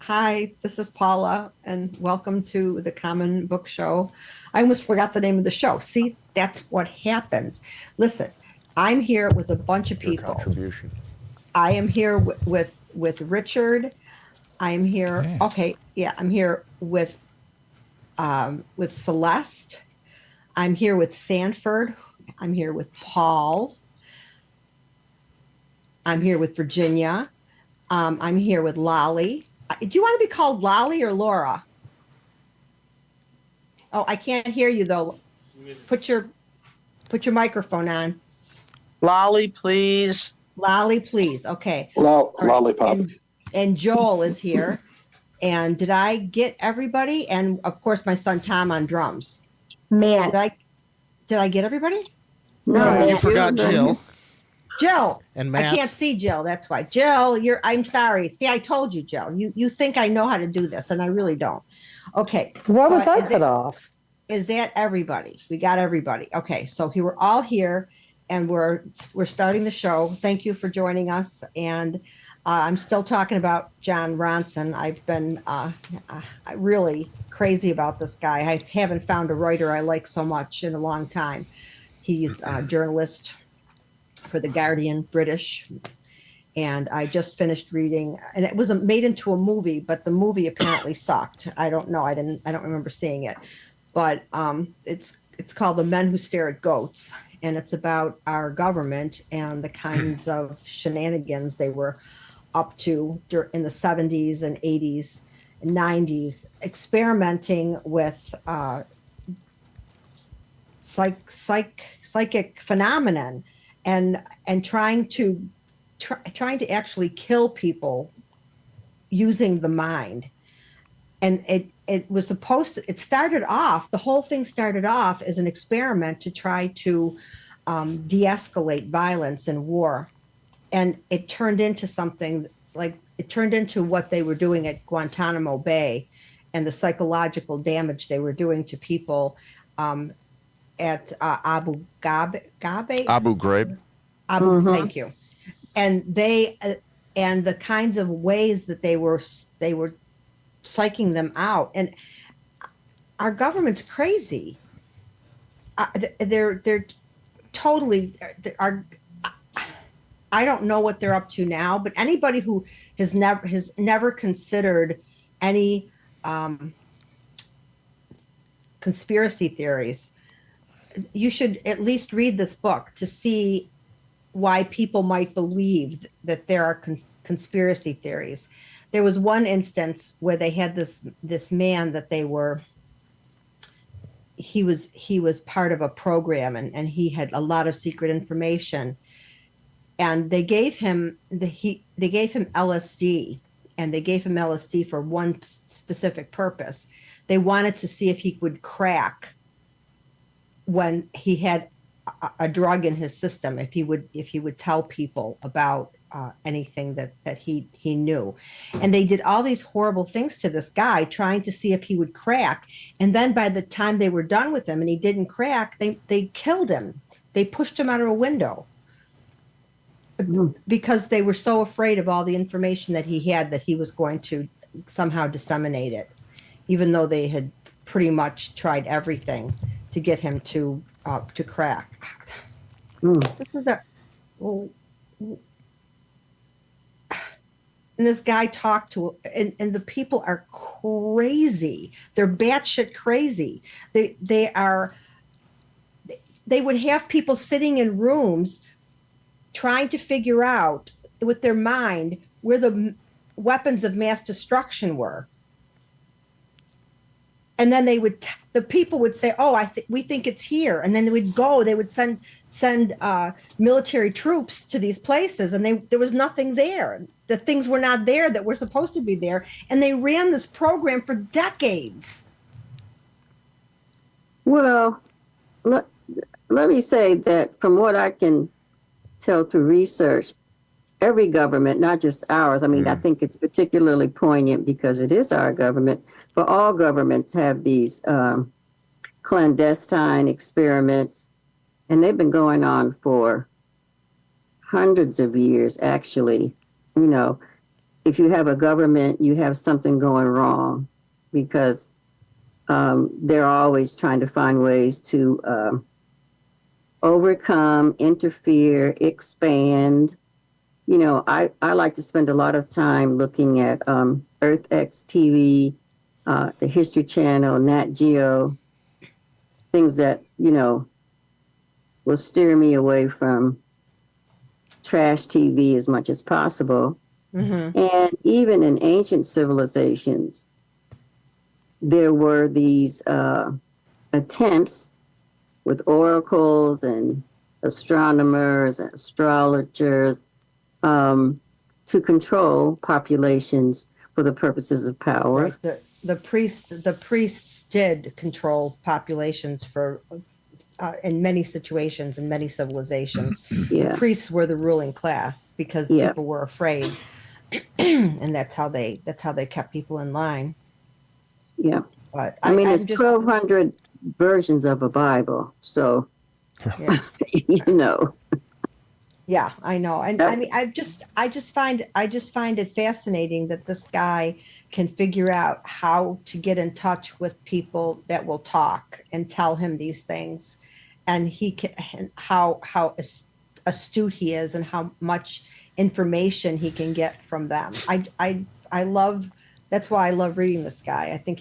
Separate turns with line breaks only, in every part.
Hi, this is Paula, and welcome to the Common Book Show. I almost forgot the name of the show. See, that's what happens. Listen, I'm here with a bunch of
Your
people.
contribution.
I am here with Richard. I am here.
Yeah.
Okay, yeah, I'm here with Celeste. I'm here with Sanford. I'm here with Paul. I'm here with Virginia. I'm here with Lolly. Do you want to be called Lolly or Laura? Oh, I can't hear you though. Put your put your microphone on.
Lolly, please.
Lolly, please. Okay. All right.
Lollipop.
And Joel is here. And did I get everybody? And of course, my son Tom on drums.
Matt.
Did I get everybody?
No,
You
Matt.
forgot Jill.
Jill.
And Matt.
I can't see Jill. That's why. Jill, I'm sorry. See, I told you, Jill. You think I know how to do this, and I really don't. Okay.
Why
so
was I cut off?
Is that everybody? We got everybody. Okay, so we're all here, and we're starting the show. Thank you for joining us. And I'm still talking about John Ronson. I've been really crazy about this guy. I haven't found a writer I like so much in a long time. He's a journalist for The Guardian, British. And I just finished reading, and it was made into a movie, but the movie apparently sucked. I don't know. I don't remember seeing it. But it's called The Men Who Stare at Goats, and it's about our government and the kinds of shenanigans they were up to in the 70s and 80s and 90s, experimenting with psychic phenomenon and trying to actually kill people using the mind. And it was supposed to, the whole thing started off as an experiment to try to de-escalate violence and war. And it turned into what they were doing at Guantanamo Bay and the psychological damage they were doing to people at Abu Ghraib. Thank you. And and the kinds of ways that they were psyching them out. And our government's crazy. They're totally I don't know what they're up to now, but anybody who has never considered any conspiracy theories, you should at least read this book to see why people might believe that there are conspiracy theories. There was one instance where they had this man that he was part of a program, and he had a lot of secret information, and they gave him LSD, and they gave him LSD for one specific purpose. They wanted to see if he would crack when he had a drug in his system, if he would tell people about anything that he knew. And they did all these horrible things to this guy, trying to see if he would crack. And then by the time they were done with him and he didn't crack, they killed him. They pushed him out of a window because they were so afraid of all the information that he had, that he was going to somehow disseminate it, even though they had pretty much tried everything to get him to crack. This is and this guy talked to, and the people are crazy. They're batshit crazy. They would have people sitting in rooms trying to figure out with their mind where the weapons of mass destruction were. And then the people would say, "Oh, we think it's here." And then they would send military troops to these places, and there was nothing there. The things were not there that were supposed to be there. And they ran this program for decades.
Well, let me say that from what I can tell through research, every government, not just ours, I mean, I think it's particularly poignant because it is our government, but all governments have these clandestine experiments, and they've been going on for hundreds of years, actually. You know, if you have a government, you have something going wrong, because they're always trying to find ways to overcome, interfere, expand. You know, I like to spend a lot of time looking at Earth X TV, the History Channel, Nat Geo, things that, you know, will steer me away from trash TV as much as possible.
Mm-hmm.
And even in ancient civilizations, there were these attempts with oracles and astronomers and astrologers to control populations for the purposes of power.
Right. The priests did control populations for in many situations, in many civilizations.
Yeah.
The priests were the ruling class because
Yeah.
people were afraid, and that's how they kept people in line.
Yeah.
But
I mean,
I'm
there's 1,200 versions of a Bible, so
yeah.
you know.
Yeah, I know. And
Yep.
I mean, I just find it fascinating that this guy can figure out how to get in touch with people that will talk and tell him these things, and he can, and how astute he is and how much information he can get from them. I love, that's why I love reading this guy. I think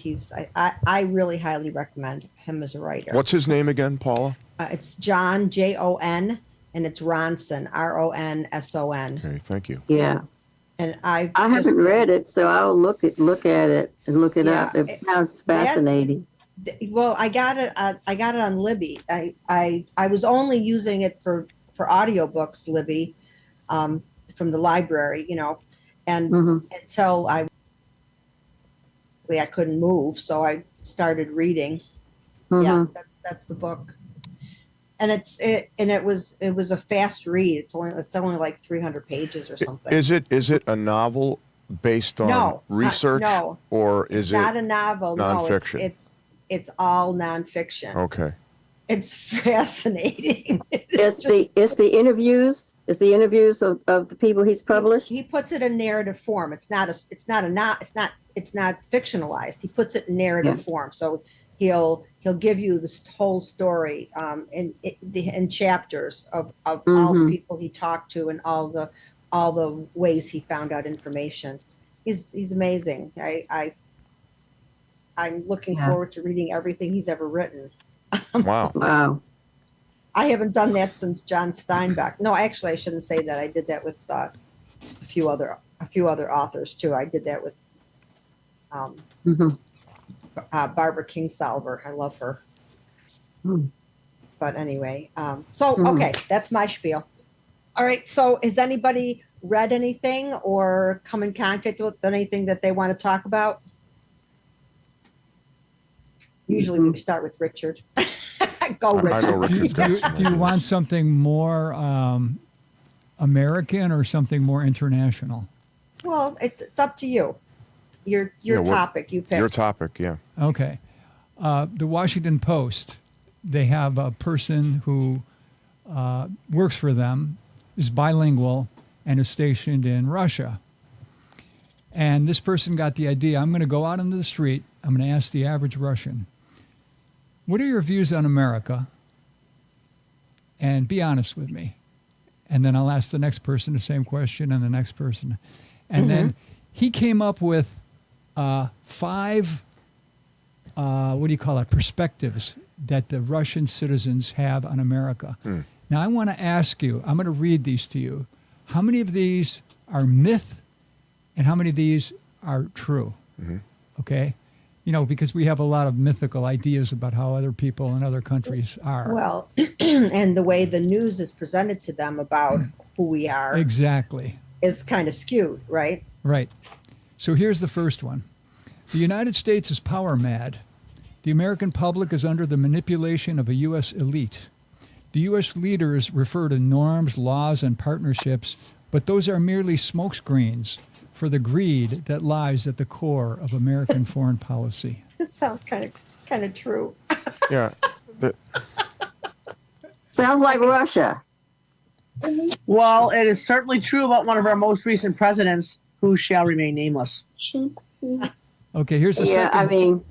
I really highly recommend him as a writer.
What's his name again, Paula?
It's John, Jon, and it's Ronson, Ronson.
Okay, thank you.
Yeah.
And
I haven't read it, so I'll look at it and look it
Yeah,
up. It sounds fascinating.
Well, I got it on Libby. I was only using it for audiobooks, Libby, from the library, you know, and until I couldn't move, so I started reading. Yeah, that's the book. And it was a fast read. It's only like 300 pages or something.
Is it a novel based on research,
no.
or is it
not a novel?
nonfiction?
No, it's all nonfiction.
Okay.
It's fascinating.
It's the interviews. It's the interviews of the people he's published.
He puts it in narrative form. It's not fictionalized. He puts it in narrative form. So he'll give you this whole story in chapters of all the people he talked to and all the ways he found out information. He's amazing. I'm looking forward to reading everything he's ever written.
Wow.
Wow.
I haven't done that since John Steinbeck. No, actually, I shouldn't say that. I did that with a few other authors too. I did that with Barbara Kingsolver. I love her. But anyway, okay, that's my spiel. All right. So has anybody read anything or come in contact with anything that they want to talk about? Usually we start with Richard. Go, Richard.
I know Richard's got some
Do you
ideas.
want something more American or something more international?
Well, it's up to you. Your topic, you pick.
Your topic, yeah.
Okay. The Washington Post, they have a person who works for them, is bilingual, and is stationed in Russia. And this person got the idea, I'm going to go out into the street, I'm going to ask the average Russian, what are your views on America? And be honest with me. And then I'll ask the next person the same question and the next person. And then he came up with 5, perspectives that the Russian citizens have on America. Now, I want to ask you, I'm going to read these to you. How many of these are myth and how many of these are true? Okay? You know, because we have a lot of mythical ideas about how other people in other countries are.
Well, and the way the news is presented to them about who we are
Exactly.
is kind of skewed, right?
Right. So here's the first one. The United States is power mad. The American public is under the manipulation of a U.S. elite. The U.S. leaders refer to norms, laws, and partnerships, but those are merely smokescreens for the greed that lies at the core of American foreign policy.
It sounds kind of true.
Yeah.
Sounds like Russia.
Well, it is certainly true about one of our most recent presidents, who shall remain nameless.
Okay, here's the
Yeah,
second.
I mean,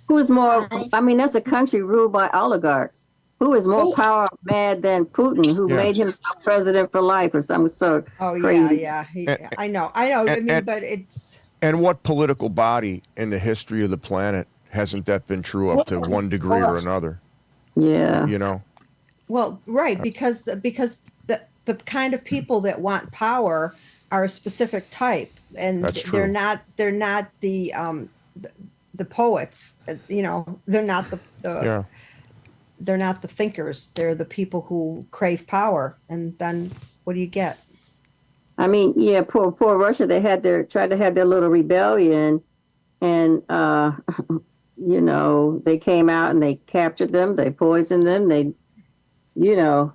who's more? I mean, that's a country ruled by oligarchs. Who is more power mad than Putin, who
Yeah.
made himself president for life or something so
Oh,
crazy?
yeah. I know. I mean, but it's,
And what political body in the history of the planet hasn't that been true up to one degree or another?
Yeah.
You know?
well, right, because the kind of people that want power are a specific type, and
That's true.
they're not the poets, you know, they're not the
Yeah.
they're not the thinkers. They're the people who crave power, and then what do you get?
I mean, yeah, poor Russia. They tried to have their little rebellion, and you know, they came out and they captured them. They poisoned them. You know,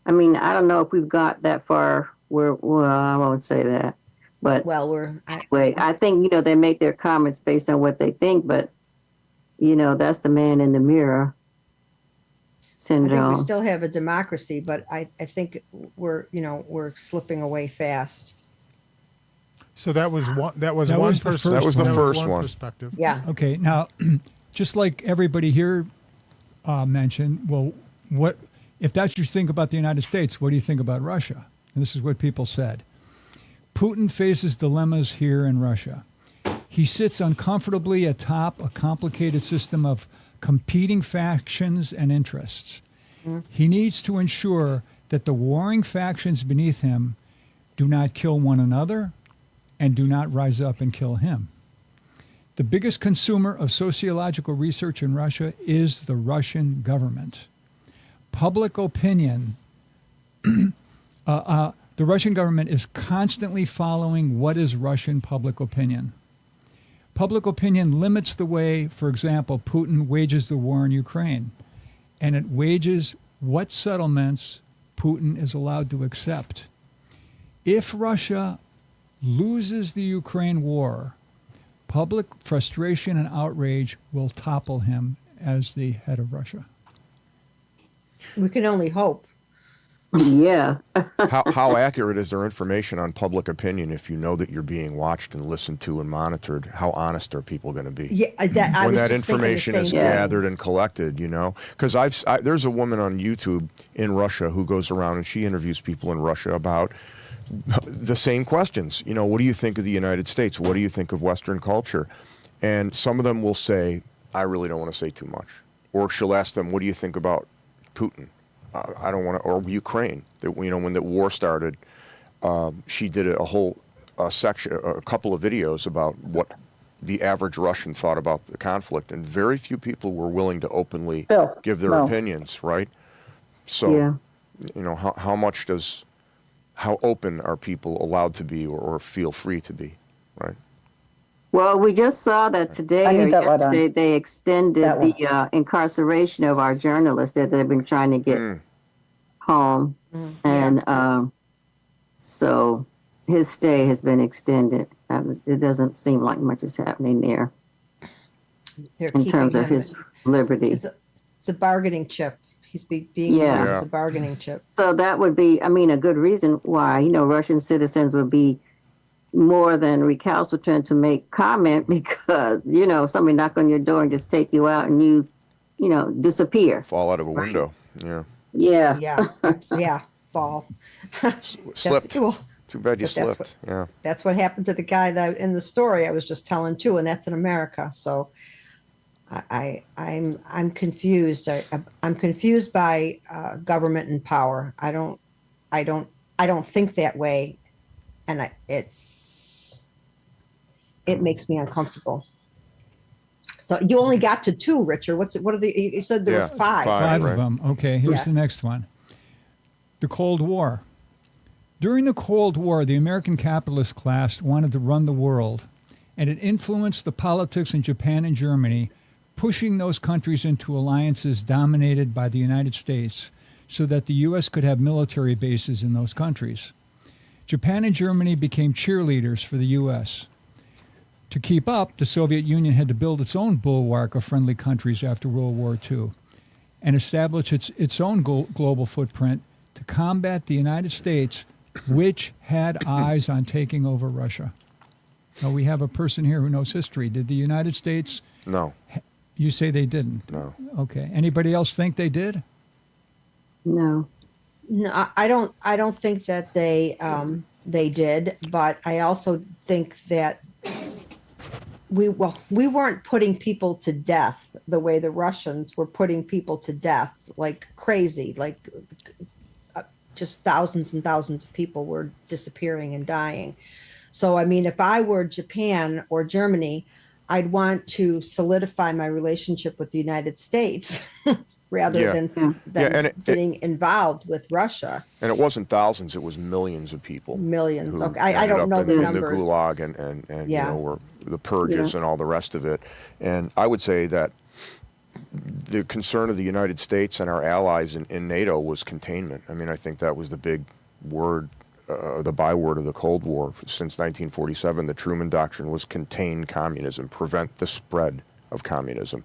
I mean, I don't know if we've got that far. Well, I won't say that, but
Well,
I think, you know, they make their comments based on what they think, but you know, that's the man in the mirror
I think
syndrome.
we still have a democracy, but I think we're slipping away fast.
So that was one. That was
That
one
was the
person.
first
That was the first one.
Perspective.
Yeah.
Okay, now, just like everybody here mentioned, well, what if that's your think about the United States? What do you think about Russia? And this is what people said. Putin faces dilemmas here in Russia. He sits uncomfortably atop a complicated system of competing factions and interests. He needs to ensure that the warring factions beneath him do not kill one another and do not rise up and kill him. The biggest consumer of sociological research in Russia is the Russian government. Public opinion, the Russian government is constantly following what is Russian public opinion. Public opinion limits the way, for example, Putin wages the war in Ukraine, and it wages what settlements Putin is allowed to accept. If Russia loses the Ukraine war, public frustration and outrage will topple him as the head of Russia.
We can only hope.
Yeah.
How accurate is their information on public opinion if you know that you're being watched and listened to and monitored? How honest are people going to be?
Yeah, I
When
was
that
just thinking the
information
same
is
thing.
gathered and collected, you know? Because there's a woman on YouTube in Russia who goes around and she interviews people in Russia about the same questions. You know, what do you think of the United States? What do you think of Western culture? And some of them will say, I really don't want to say too much. Or she'll ask them, what do you think about Putin? I don't want to, or Ukraine. You know, when the war started, she did a whole section, a couple of videos about what the average Russian thought about the conflict, and very few people were willing to openly give their opinions, right? So,
Yeah.
you know, how open are people allowed to be or feel free to be, right?
Well, we just saw that today
I
or
need that light on.
yesterday they extended
That one.
the incarceration of our journalists that they've been trying to get home. And so his stay has been extended. It doesn't seem like much is happening there
They're
in terms
keeping
of
him-
his liberty.
It's a bargaining chip. He's being
Yeah.
used
Yeah.
as a bargaining chip.
So that would be, I mean, a good reason why, you know, Russian citizens would be more than recalcitrant to make comment because, you know, somebody knock on your door and just take you out and you know, disappear.
Fall out of a window, yeah.
Yeah.
Yeah, yeah, fall.
Slipped.
Well,
Too bad you
but that's
slipped, yeah.
that's what happened to the guy that in the story I was just telling too, and that's in America. So I'm confused. I'm confused by government and power. I don't think that way, and it makes me uncomfortable. So you only got to 2, Richard. What are the? You said there
Yeah,
were 5.
five.
Five
right.
of them. Okay, here's
Yeah.
the next one. The Cold War. During the Cold War, the American capitalist class wanted to run the world, and it influenced the politics in Japan and Germany, pushing those countries into alliances dominated by the United States so that the U.S. could have military bases in those countries. Japan and Germany became cheerleaders for the U.S. To keep up, the Soviet Union had to build its own bulwark of friendly countries after World War II and establish its own global footprint to combat the United States which had eyes on taking over Russia? Now, we have a person here who knows history. Did the United States?
No,
You say they didn't.
no.
Okay. Anybody else think they did?
No.
No, I don't think that they did, but I also think that we weren't putting people to death the way the Russians were putting people to death like crazy, like just thousands and thousands of people were disappearing and dying. So, I mean, if I were Japan or Germany, I'd want to solidify my relationship with the United States rather
Yeah.
than
Yeah, and
getting involved with Russia.
And it wasn't thousands; it was millions of people.
Millions.
who
Okay, I
ended
don't
up
know
in,
the
in
numbers.
the Gulag and
Yeah.
were the purges and all the rest of it. And I would say that the concern of the United States and our allies in NATO was containment. I mean, I think that was the big word, the byword of the Cold War since 1947. The Truman Doctrine was contain communism, prevent the spread of communism.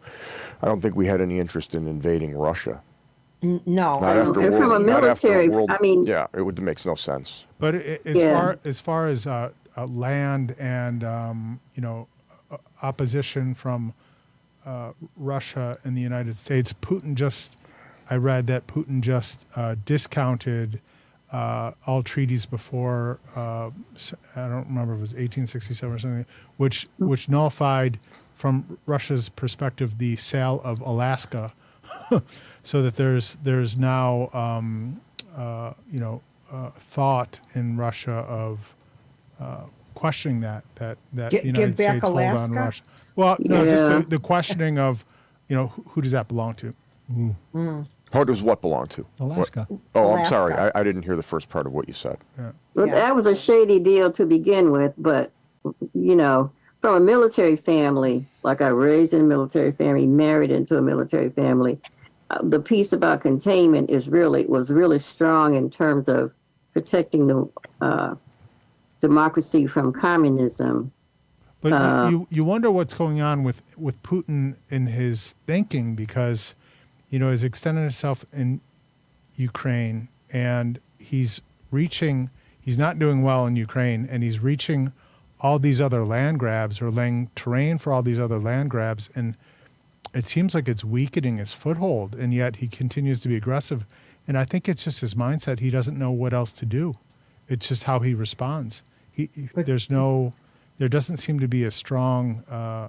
I don't think we had any interest in invading Russia.
No,
Not
I don't
after
And
think
from
World,
a
not after
military-
World.
I mean-
yeah, it makes no sense.
But
Yeah.
as far as land and opposition from Russia and the United States, I read that Putin just discounted all treaties before I don't remember if it was 1867 or something, which nullified from Russia's perspective the sale of Alaska, so that there's now thought in Russia of questioning that the
Give
United
back
States hold on
Alaska?
Russia. Well, no, just
Yeah.
the questioning of who does that belong to?
How does what belong to?
Alaska.
What? Oh, I'm sorry.
Alaska.
I didn't hear the first part of what you said.
Well,
Yeah.
that was a shady deal to begin with, but from a military family, like I raised in a military family, married into a military family, the piece about containment was really strong in terms of protecting the democracy from communism.
But you wonder what's going on with Putin in his thinking, because he's extended himself in Ukraine, and he's not doing well in Ukraine, and he's reaching all these other land grabs, or laying terrain for all these other land grabs, and it seems like it's weakening his foothold, and yet he continues to be aggressive. And I think it's just his mindset. He doesn't know what else to do. It's just how he responds. There doesn't seem to be a strong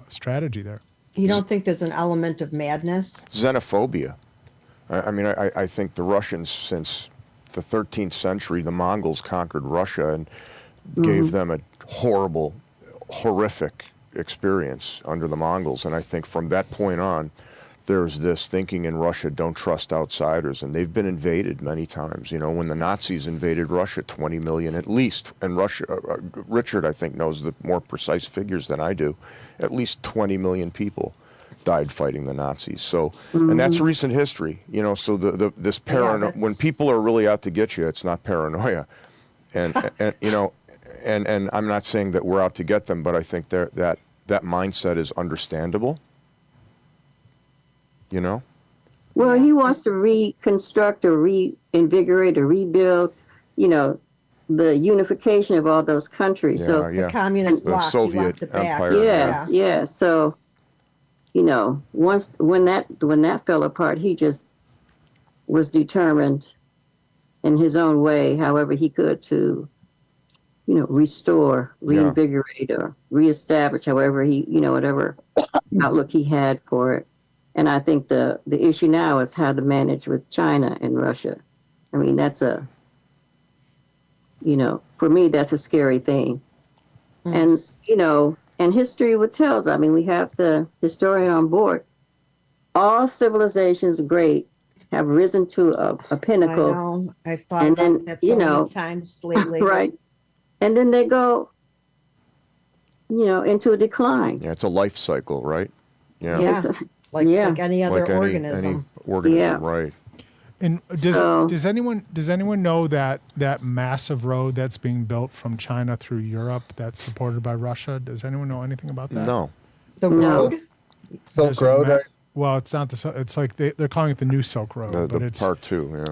strategy there.
You don't think there's an element of madness?
Xenophobia. I think the Russians, since the 13th century, the Mongols conquered Russia and gave them a horrific experience under the Mongols. And I think from that point on, there's this thinking in Russia, don't trust outsiders. And they've been invaded many times. When the Nazis invaded Russia, 20 million at least. And Russia, Richard, I think, knows the more precise figures than I do. At least 20 million people died fighting the Nazis. So, and that's recent history. So this paranoia, when people are really out to get you, it's not paranoia. And I'm not saying that we're out to get them, but I think that mindset is understandable.
Well, he wants to reconstruct or reinvigorate or rebuild, the unification of all those countries.
Yeah,
So
The communist
The
bloc, he
Soviet
wants it back.
empire.
yes, yeah. So, when that fell apart, he just was determined in his own way, however he could, to restore, reinvigorate, or reestablish, however he, whatever outlook he had for it. And I think the issue now is how to manage with China and Russia. I mean, that's for me, that's a scary thing. And, and history would tell us, we have the historian on board. All civilizations great have risen to a pinnacle.
I know. I've thought
And
about
then,
that so many times lately.
Right. And then they go, into a decline.
Yeah, it's a life cycle, right? Yeah.
Yeah.
It's-
Like any other
Like any
organism.
organism,
Yeah.
right.
And does anyone know that massive road that's being built from China through Europe that's supported by Russia? Does anyone know anything about that?
No.
The
No.
road?
Silk
There's a
Road.
ma- well, it's not it's like they're calling it the New Silk Road, but
The
it's
part two, yeah.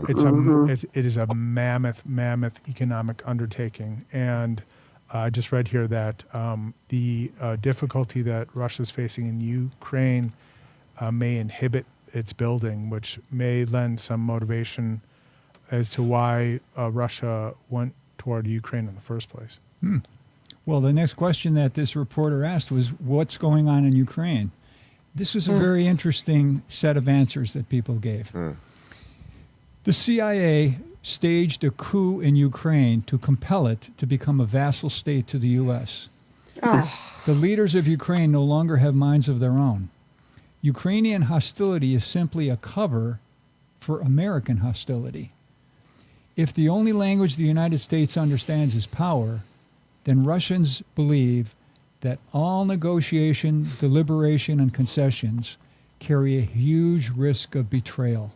it is a mammoth economic undertaking. And I just read here that the difficulty that Russia's facing in Ukraine may inhibit its building, which may lend some motivation as to why Russia went toward Ukraine in the first place.
Well, the next question that this reporter asked was, what's going on in Ukraine? This was a very interesting set of answers that people gave. The CIA staged a coup in Ukraine to compel it to become a vassal state to the U.S. The leaders of Ukraine no longer have minds of their own. Ukrainian hostility is simply a cover for American hostility. If the only language the United States understands is power, then Russians believe that all negotiation, deliberation, and concessions carry a huge risk of betrayal.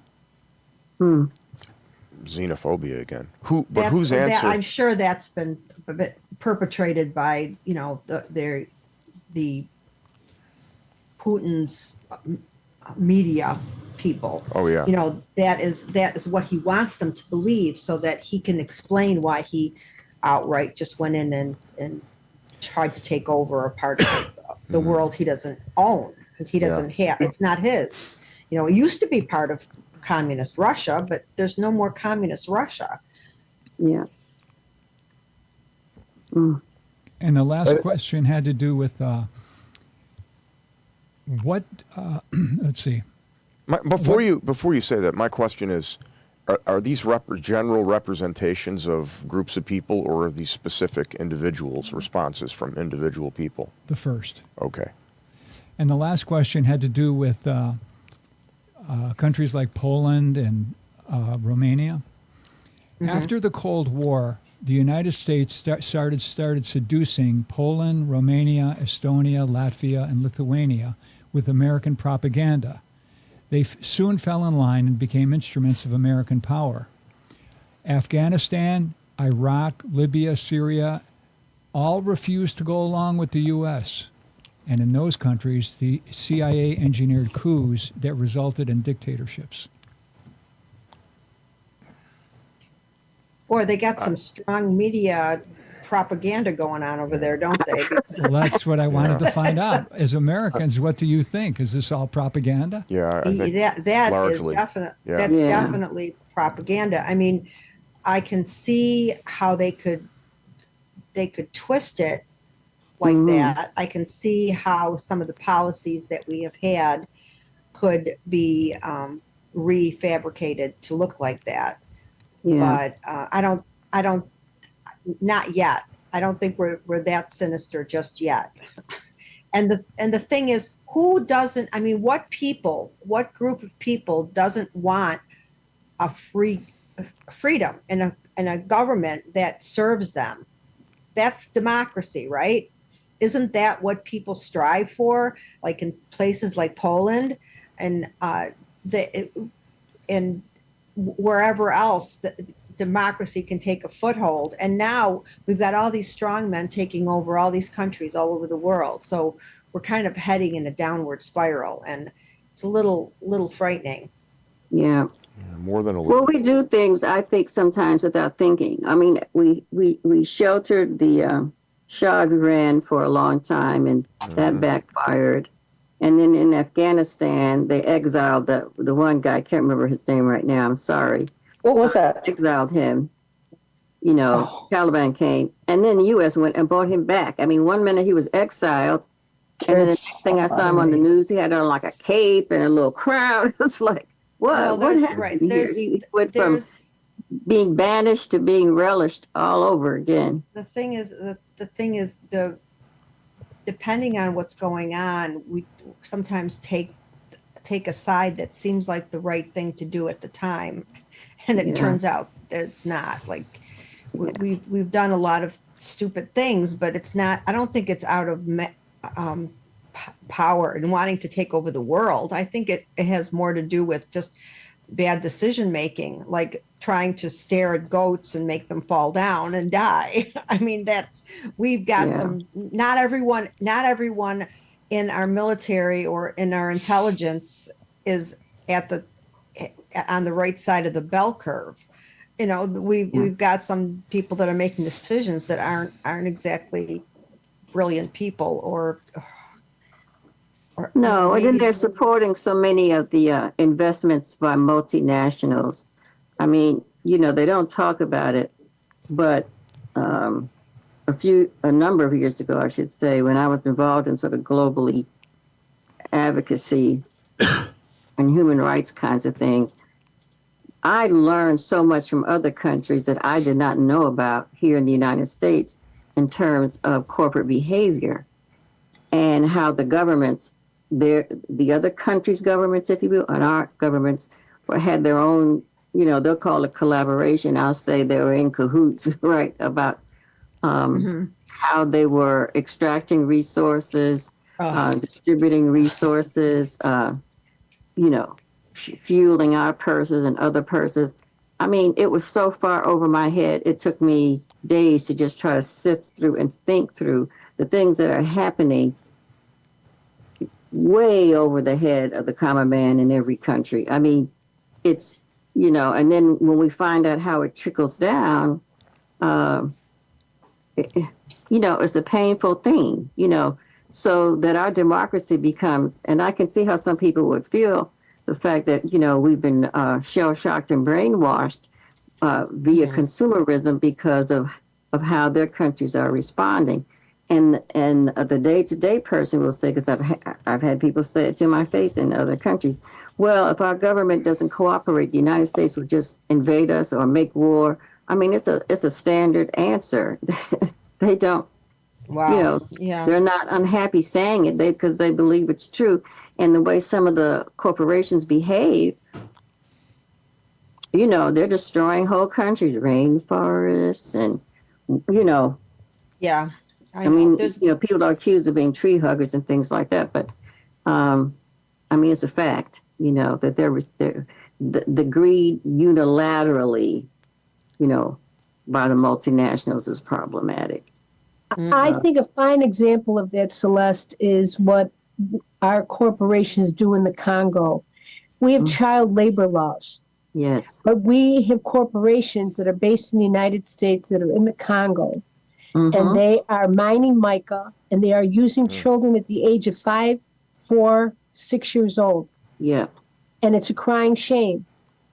Xenophobia again. Whose answer?
I'm sure that's been perpetrated by the Putin's media people.
Oh yeah.
That is what he wants them to believe, so that he can explain why he outright just went in and tried to take over a part of the world he doesn't own. He doesn't have. It's not his. It used to be part of communist Russia, but there's no more communist Russia.
Yeah.
And the last question had to do with what, let's see.
Before you say that, my question is, are these general representations of groups of people, or are these specific individuals' responses from individual people?
The first.
Okay.
And the last question had to do with countries like Poland and Romania. After the Cold War, the United States started seducing Poland, Romania, Estonia, Latvia, and Lithuania with American propaganda. They soon fell in line and became instruments of American power. Afghanistan, Iraq, Libya, Syria all refused to go along with the U.S. And in those countries, the CIA engineered coups that resulted in dictatorships.
Boy, they got some strong media propaganda going on over there, don't they?
Well, that's what I wanted to find out. As Americans, what do you think? Is this all propaganda?
Yeah, I think
that
largely.
That's definitely propaganda. I mean, I can see how they could twist it like that. I can see how some of the policies that we have had could be refabricated to look like that.
Yeah.
But I don't. Not yet. I don't think we're that sinister just yet. And the thing is, who doesn't? I mean, what group of people doesn't want a freedom in a government that serves them? That's democracy, right? Isn't that what people strive for? Like in places like Poland and and wherever else. Democracy can take a foothold, and now we've got all these strong men taking over all these countries all over the world. So we're kind of heading in a downward spiral, and it's a little frightening.
Yeah.
More than a little.
Well, we do things, I think, sometimes without thinking. I mean, we sheltered the Shah of Iran for a long time, and that backfired. And then in Afghanistan, they exiled the one guy. I can't remember his name right now. I'm sorry.
What was that?
Exiled him. Taliban came, and then the U.S. went and brought him back. I mean, one minute he was exiled, and then the next thing I saw him on the news, he had on like a cape and a little crown. It was like, what happened here? He went from being banished to being relished all over again.
The thing is, depending on what's going on, we sometimes take a side that seems like the right thing to do at the time. And it turns out that it's not. Like we've done a lot of stupid things, but it's not. I don't think it's out of power and wanting to take over the world. I think it has more to do with just bad decision making, like trying to stare at goats and make them fall down and die. I mean, we've got some. Not everyone in our military or in our intelligence is at the on the right side of the bell curve. You know, we've got some people that are making decisions that aren't exactly brilliant people, or
No, and then
maybe-
they're supporting so many of the investments by multinationals. I mean, they don't talk about it, but a number of years ago, I should say, when I was involved in sort of globally advocacy and human rights kinds of things, I learned so much from other countries that I did not know about here in the United States in terms of corporate behavior and how the governments, the other countries' governments, if you will, and our governments had their own, they'll call it collaboration. I'll say they were in cahoots, right, about how they were extracting resources, distributing resources, fueling our purses and other purses. I mean, it was so far over my head. It took me days to just try to sift through and think through the things that are happening way over the head of the common man in every country. I mean, it's, and then when we find out how it trickles down, it's a painful thing, so that our democracy becomes, and I can see how some people would feel the fact that, we've been shell-shocked and brainwashed via consumerism because of how their countries are responding. And the day-to-day person will say, because I've had people say it to my face in other countries, well, if our government doesn't cooperate, the United States will just invade us or make war. I mean, it's a standard answer. They don't,
wow, yeah,
they're not unhappy saying it because they believe it's true. And the way some of the corporations behave, they're destroying whole countries, rainforests, and,
yeah.
I mean, people are accused of being tree huggers and things like that, but I mean, it's a fact, that the greed unilaterally, by the multinationals is problematic.
I think a fine example of that, Celeste, is what our corporations do in the Congo. We have child labor laws.
Yes.
But we have corporations that are based in the United States that are in the Congo, and they are mining mica, and they are using children at the age of 5, 4, 6 years old.
Yeah.
And it's a crying shame.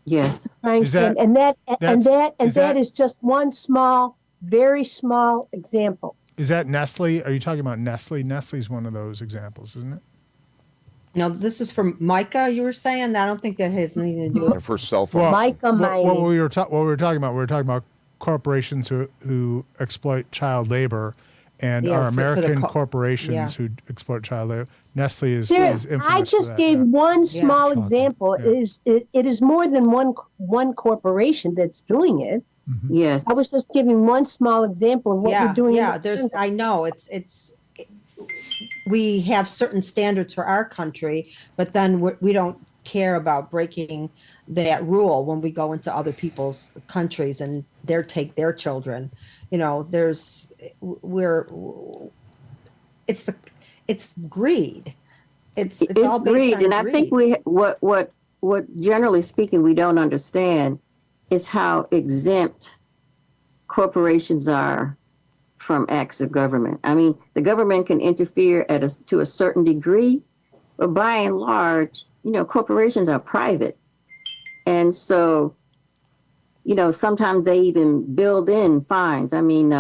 Yes.
Crying
Is
shame.
that-
And that is just one small, very small example.
Is that Nestle? Are you talking about Nestle? Nestle's one of those examples, isn't it?
No, this is from Micah. You were saying I don't think that has anything to do with.
For cell phone.
Mica mining.
What we were talking about corporations who exploit child labor, and
Yeah,
our
for the
American
co-
corporations who exploit child labor. Nestle is
There,
infamous
I
for
just
that,
gave
yeah.
one small
Yeah.
example.
Yeah.
It is more than one corporation that's doing it.
Yes.
I was just giving one small example of what
Yeah,
we're doing.
yeah. I know we have certain standards for our country, but then we don't care about breaking that rule when we go into other people's countries and take their children. It's greed. It's all based
greed,
on
and I think what generally speaking we don't understand is how exempt corporations are from acts of government. I mean, the government can interfere to a certain degree, but by and large, corporations are private, and so, sometimes they even build in fines. I mean,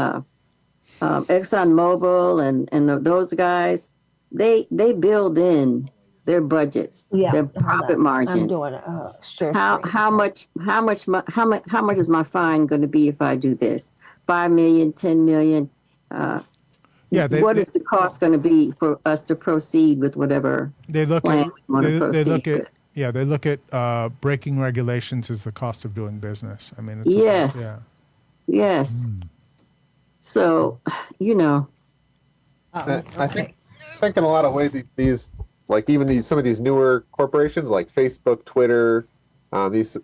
ExxonMobil and those guys, they build in their budgets, their profit margin.
I'm doing a share
How much is my fine going to be if I do this? 5 million, 10 million. What is the cost going to be for us to proceed with whatever
They look
plan
at
we want to proceed with?
they look at breaking regulations as the cost of doing business. I mean, it's
Yes. Yes. So,
I think in a lot of ways these like even some of these newer corporations like Facebook, Twitter, these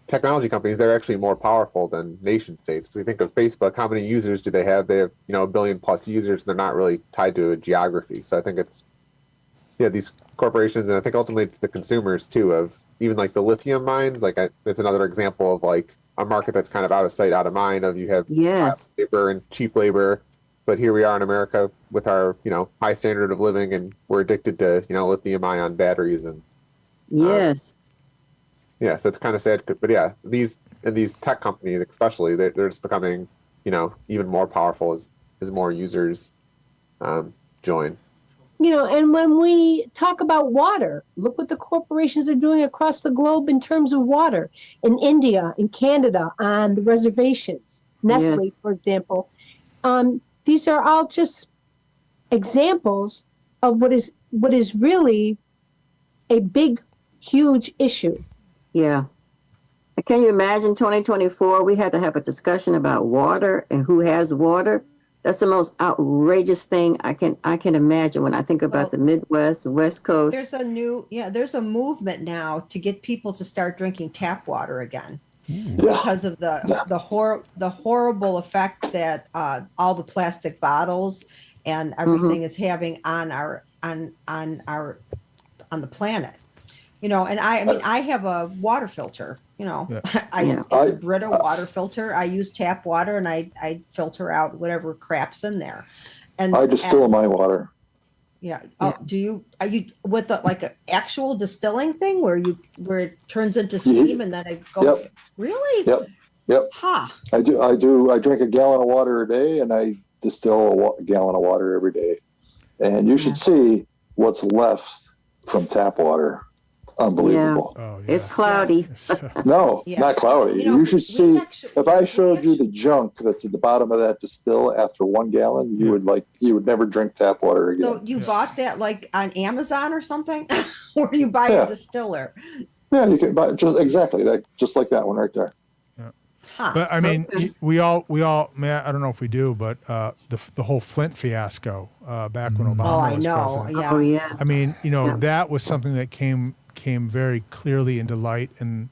technology companies, they're actually more powerful than nation states. Because you think of Facebook, how many users do they have? They have 1 billion plus users. And they're not really tied to a geography. So I think it's these corporations, and I think ultimately it's the consumers too, of even like the lithium mines. Like it's another example of like a market that's kind of out of sight, out of mind. Of you have
Yes.
child labor and cheap labor, but here we are in America with our high standard of living, and we're addicted to lithium ion batteries, and
Yes.
yeah, so it's kind of sad. But yeah, these tech companies especially, they're just becoming even more powerful as more users join.
And when we talk about water, look what the corporations are doing across the globe in terms of water. In India, in Canada, on the reservations, Nestle, for example. These are all just examples of what is really a big, huge issue.
Yeah. Can you imagine 2024? We had to have a discussion about water and who has water. That's the most outrageous thing I can imagine when I think about the Midwest, West Coast.
There's a movement now to get people to start drinking tap water again. Because of the horrible effect that all the plastic bottles and everything is having on the planet. And I have a water filter. It's a Brita water filter. I use tap water, and I filter out whatever crap's in there. And
I distill my water.
Yeah. Oh, are you with like an actual distilling thing where it turns into steam and then it goes?
Yep.
Really?
Yep.
Huh.
I do. I drink a gallon of water a day, and I distill a gallon of water every day. And you should see what's left from tap water. Unbelievable.
Yeah.
Oh, yeah.
It's cloudy.
No,
Yeah.
not cloudy. You should see. If I showed you the junk that's at the bottom of that distill after 1 gallon, you would never drink tap water again.
So you bought that like on Amazon or something, or you buy a distiller?
Yeah, you can buy just like that one right there.
Huh.
But I mean, we all. I don't know if we do, but the whole Flint fiasco back when Obama was president.
Yeah.
Oh, yeah.
I mean, that was something that came very clearly into light, and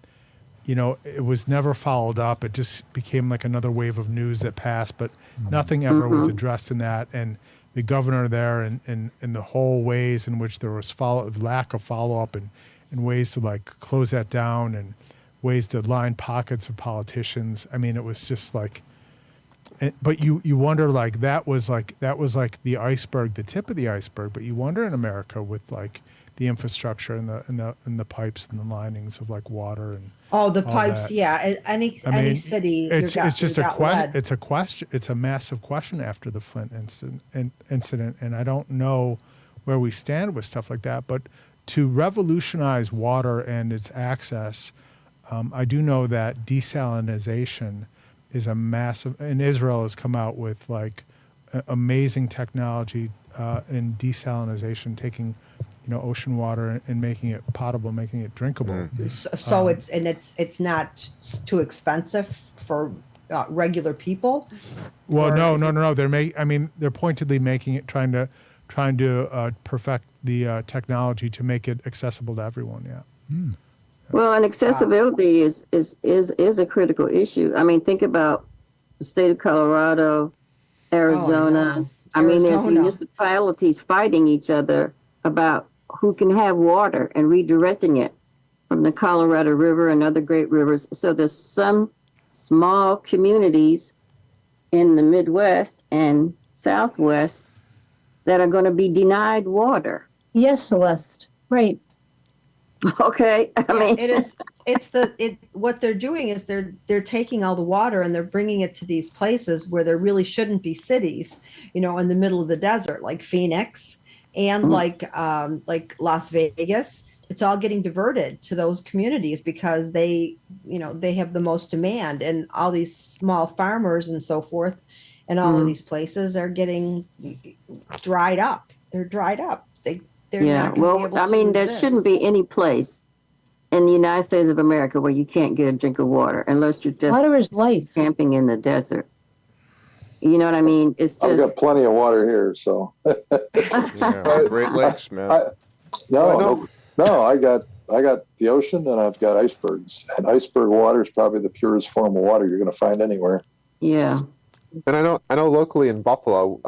it was never followed up. It just became like another wave of news that passed, but nothing ever was addressed in that. And the governor there, and the whole ways in which there was lack of follow up, and ways to like close that down, and ways to line pockets of politicians. I mean, it was just like, but you wonder, like that was like the iceberg, the tip of the iceberg. But you wonder in America with like the infrastructure and the pipes and the linings of like water and
the pipes.
that.
Yeah. Any city.
It's just a question.
lead.
It's a question. It's a massive question after the Flint incident, and I don't know where we stand with stuff like that. But to revolutionize water and its access. I do know that desalinization is a massive, and Israel has come out with like amazing technology in desalinization, taking ocean water and making it potable, making it drinkable.
So it's not too expensive for regular people.
Well, no. They're pointedly making it, trying to perfect the technology to make it accessible to everyone. Yeah.
Well, and accessibility is a critical issue. I mean, think about the state of Colorado, Arizona. I mean, there's municipalities fighting each other about who can have water and redirecting it from the Colorado River and other great rivers. So there's some small communities in the Midwest and Southwest that are going to be denied water.
Yes, Celeste. Right.
Okay. I mean,
it is. What they're doing is they're taking all the water and they're bringing it to these places where there really shouldn't be cities, in the middle of the desert, like Phoenix and like Las Vegas. It's all getting diverted to those communities because they have the most demand, and all these small farmers and so forth, and all of these places are getting dried up. They're dried up. There
shouldn't be any place in the United States of America where you can't get a drink of water unless you're just
water is life.
Camping in the desert. You know what I mean? It's just.
I've got plenty of water here, so.
Great Lakes, man.
No. I got the ocean, then I've got icebergs, and iceberg water is probably the purest form of water you're going to find anywhere.
Yeah.
And I know locally in Buffalo,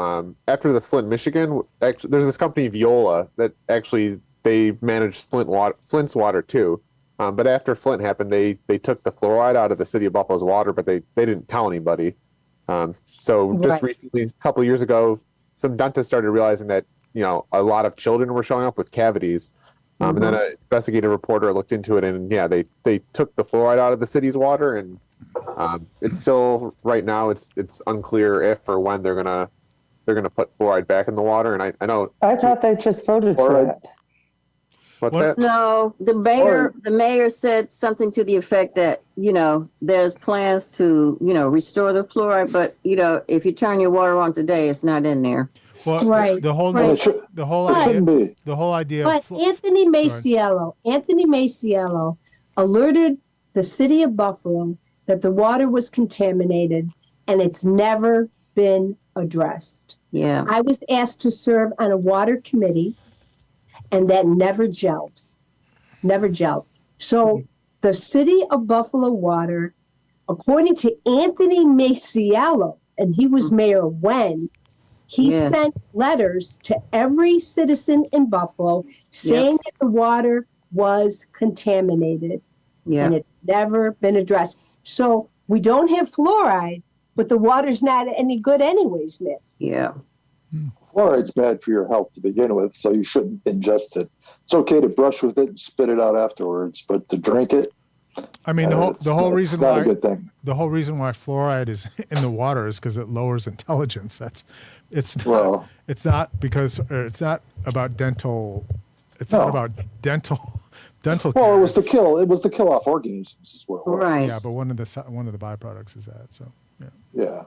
after the Flint, Michigan, actually, there's this company Viola that actually they manage Flint's water too. But after Flint happened, they took the fluoride out of the city of Buffalo's water, but they didn't tell anybody. So just
Right.
recently, a couple of years ago, some dentists started realizing that a lot of children were showing up with cavities. And then an investigative reporter looked into it, and yeah, they took the fluoride out of the city's water, and it's still right now it's unclear if or when they're gonna put fluoride back in the water. And I know
I thought they just voted for
Fluoride.
it.
what's
What?
that?
No, the mayor said something to the effect that, there's plans to, restore the fluoride, but, if you turn your water on today, it's not in there.
Well,
Right,
the whole
right.
the whole
But-
idea
Shouldn't be.
the whole idea
But
of
Anthony Maciello alerted the city of Buffalo that the water was contaminated, and it's never been addressed.
Yeah.
I was asked to serve on a water committee, and that never gelled. Never gelled. So the city of Buffalo Water, according to Anthony Maciello, and he was mayor when, he
Yeah.
sent letters to every citizen in Buffalo saying that the water was contaminated,
Yeah.
and it's never been addressed. So we don't have fluoride, but the water's not any good anyways, Mitt.
Yeah.
Fluoride's bad for your health to begin with, so you shouldn't ingest it. It's okay to brush with it and spit it out afterwards, but to drink it,
I mean, the whole
it's
reason
not a
why
good thing.
the whole reason why fluoride is in the water is because it lowers intelligence. It's not
Well-
because it's not about dental. It's
No.
not about dental dental.
Well,
care.
it was to kill off organisms as well.
Right.
Yeah, but one of the byproducts is that. So yeah.
Yeah.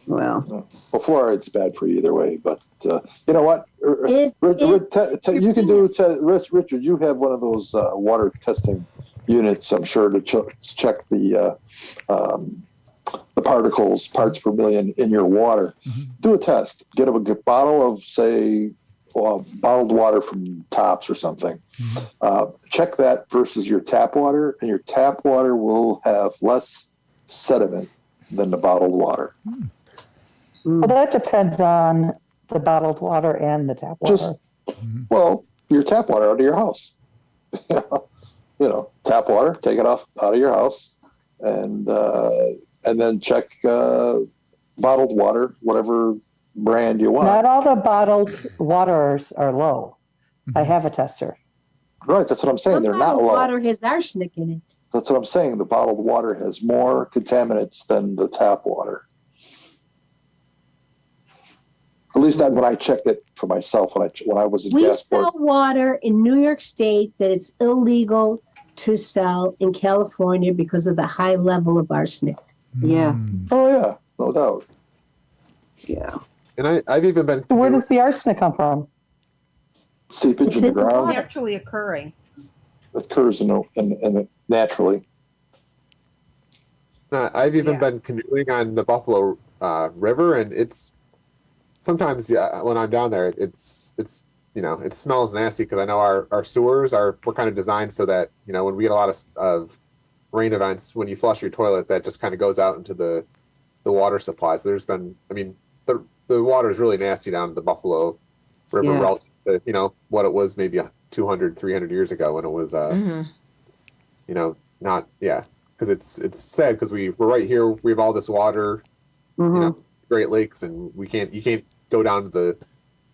Well,
Well, fluoride's bad for you either way, but you know what?
It-
You can do, Richard, you have one of those water testing units, I'm sure, to check the particles, parts per million in your water. Do a test. Get a good bottle of, say, bottled water from Tops or something. Check that versus your tap water, and your tap water will have less sediment than the bottled water.
Well, that depends on the bottled water and the tap water.
Just, well, your tap water out of your house. Tap water, take it out of your house, and then check bottled water, whatever brand you want.
Not all the bottled waters are low. I have a tester.
Right, that's what I'm saying.
Some
They're not
bottled
low.
water has arsenic in it.
That's what I'm saying. The bottled water has more contaminants than the tap water. At least that's when I checked it for myself when I was in
We
Jasper.
sell water in New York State that it's illegal to sell in California because of the high level of arsenic.
yeah.
Oh yeah, no doubt.
Yeah.
And I've even been
Where does the arsenic come from?
Seepage
It's
in the
in the
ground
water.
Naturally occurring.
occurs naturally.
I've even
Yeah.
been canoeing on the Buffalo River, and it's sometimes when I'm down there, it smells nasty because I know our sewers we're kind of designed so that when we get a lot of rain events, when you flush your toilet, that just kind of goes out into the water supply. So there's been, the water is really nasty down at the Buffalo River
Yeah.
relative to what it was maybe 200, 300 years ago when it was not because it's sad because we're right here, we have all this water, Great Lakes, and you can't go down to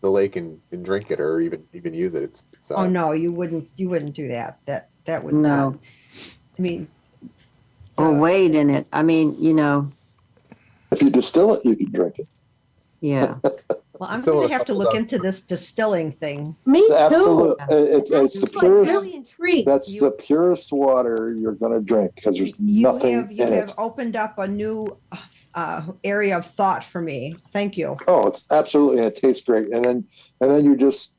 the lake and drink it or even use it. It's
Oh no, you wouldn't do that. That would
No.
not. I mean,
Or wade in it.
If you distill it, you can drink it.
Yeah.
well, I'm
So
going
a
to have to
couple
look
of-
into this distilling thing.
Me
It's
too.
absolute. It's the
I'm like
purest.
really intrigued.
That's the purest water you're going to drink because there's nothing
You
in
have
it.
opened up a new area of thought for me. Thank you.
Oh, it's absolutely, and it tastes great. And then you just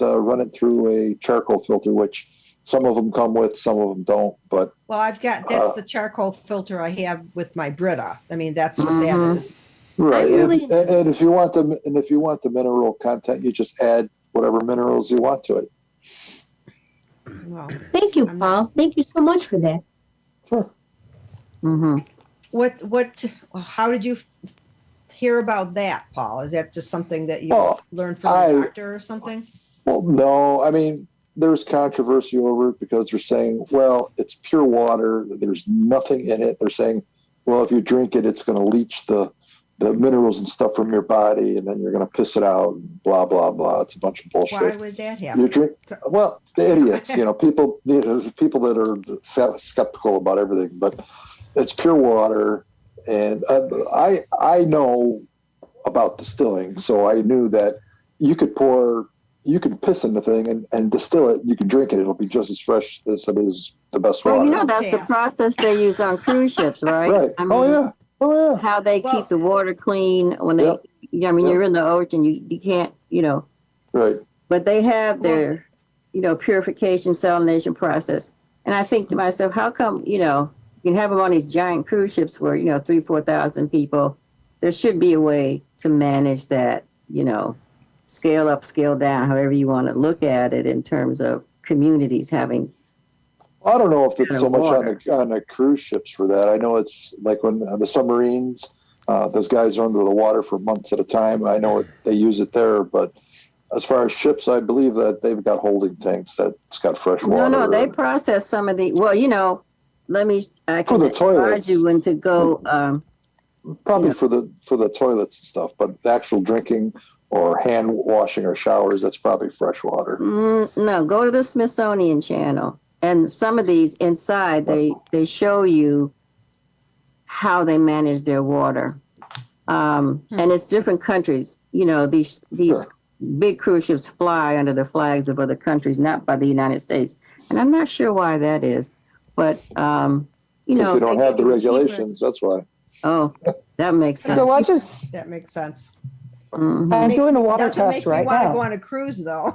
run it through a charcoal filter, which some of them come with, some of them don't. But
Well, that's the charcoal filter I have with my Brita. I mean, that's what that is.
right,
really
and if you want the mineral content, you just add whatever minerals you want to it.
Well,
Thank you,
I'm
Paul. Thank you so much for that.
Sure.
Mm-hmm.
how did you hear about that, Paul? Is that just something that you
Well,
learned from
I-
a doctor or something?
Well, no, I mean, there's controversy over it because they're saying, well, it's pure water. There's nothing in it. They're saying, well, if you drink it, it's going to leach the minerals and stuff from your body, and then you're going to piss it out. And blah blah blah. It's a bunch of bullshit.
Why would that happen?
You drink, well, the idiots, people, people that are skeptical about everything, but it's pure water. And I know about distilling, so I knew that you can piss in the thing and distill it. You can drink it; it'll be just as fresh as it is the best water.
Well, you know, that's the
Yes.
process they use on cruise ships, right?
Right?
I mean,
Oh yeah.
how they
Well-
keep the water clean when they,
Yep.
I mean,
Yep.
you're in the ocean, you can't,
Right.
but they have their, purification, salination process. And I think to myself, how come, you can have them on these giant cruise ships where, 3,000-4,000 people. There should be a way to manage that, scale up, scale down, however you want to look at it in terms of communities having.
I don't know if it's so much
water.
on the cruise ships for that. I know it's like when the submarines, those guys are under the water for months at a time. I know they use it there, but as far as ships, I believe that they've got holding tanks that's got fresh water.
No, they process some of the, well, I
For
can
the
advise
toilets.
you when to go,
Probably for the toilets and stuff, but the actual drinking or hand washing or showers, that's probably fresh water.
no, go to the Smithsonian Channel. And some of these inside, they show you how they manage their water. And it's different countries. These
Sure.
big cruise ships fly under the flags of other countries, not by the United States. And I'm not sure why that is. But,
Because they don't have the regulations, that's why.
Oh, that makes sense.
So
That makes sense.
Mhm.
I'm doing a water
Doesn't
test
make me
right
want to
now.
go on a cruise though.